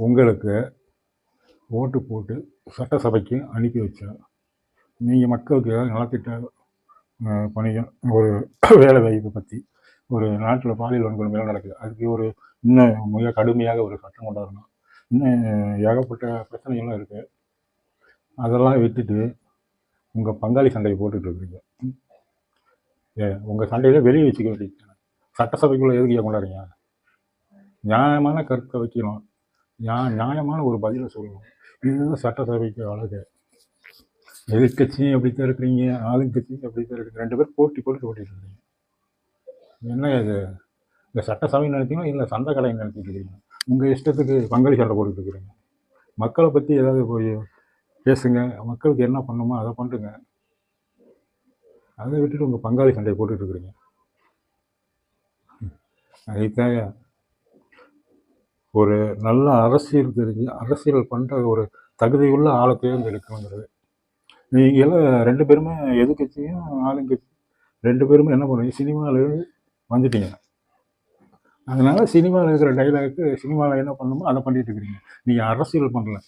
உங்களுக்கு ஓட்டு போட்டு சட்டசபைக்கு அனுப்பி வச்சா நீங்கள் மக்களுக்கு ஏதாவது நலத்திட்ட பணிகள், ஒரு வேலை வாய்ப்பு பற்றி, ஒரு நாட்டில் பாலியல் வன்கொடுமையெல்லாம் நடக்குது, அதுக்கு ஒரு இன்னும் மிக கடுமையாக ஒரு சட்டம் கொண்டு வரணும். இன்னும் ஏகப்பட்ட பிரச்சனைகள்லாம் இருக்குது. அதெல்லாம் விட்டுட்டு உங்கள் பங்காளி சண்டையை போட்டுட்ருக்குறீங்க. உங்கள் சண்டையில வெளியே வச்சுக்க வேண்டியது. சட்டசபைக்குள்ளே எதுக்கு கொண்டாடுறீங்க? நியாயமான கருத்தை வைக்கணும், நியாயமான ஒரு பதிலை சொல்லணும். இதுதான் சட்டசபைக்கு அழகு. எதிர்கட்சியும் அப்படித்தான் இருக்கிறீங்க, ஆளுங்கட்சியும் அப்படித்தான் இருக்குது. 2 பேர் போட்டி போட்டு ஓட்டிட்டு இருக்கீங்க. என்ன இது? இந்த சட்டசபை நடத்திங்களா இல்லை சந்தை கடை நடத்திட்டு இருக்கீங்க? உங்கள் இஷ்டத்துக்கு பங்காளி சண்டை போட்டுட்டு இருக்கிறீங்க. மக்களை பற்றி ஏதாவது போய் பேசுங்க, மக்களுக்கு என்ன பண்ணணுமோ அதை பண்ணுங்க. அதை விட்டுட்டு உங்கள் பங்காளி சண்டையை போட்டுட்டு இருக்கிறீங்க. அதுக்காக ஒரு நல்ல அரசியல் தெரிஞ்சு அரசியல் பண்ணுற ஒரு தகுதியுள்ள ஆளை தேர்ந்தெடுக்கணுங்கிறது. நீங்கள் எல்லாம் 2 பேருமே எதிர்கட்சியும் ஆளுங்கட்சி 2 பேருமே என்ன பண்ணுறீங்க? சினிமாவிலேருந்து வந்துட்டீங்க. அதனால் சினிமாவில் இருக்கிற டைலாக்கு சினிமாவில் என்ன பண்ணணுமோ அதை பண்ணிட்டு இருக்கிறீங்க. நீங்கள் அரசியல் பண்ணல.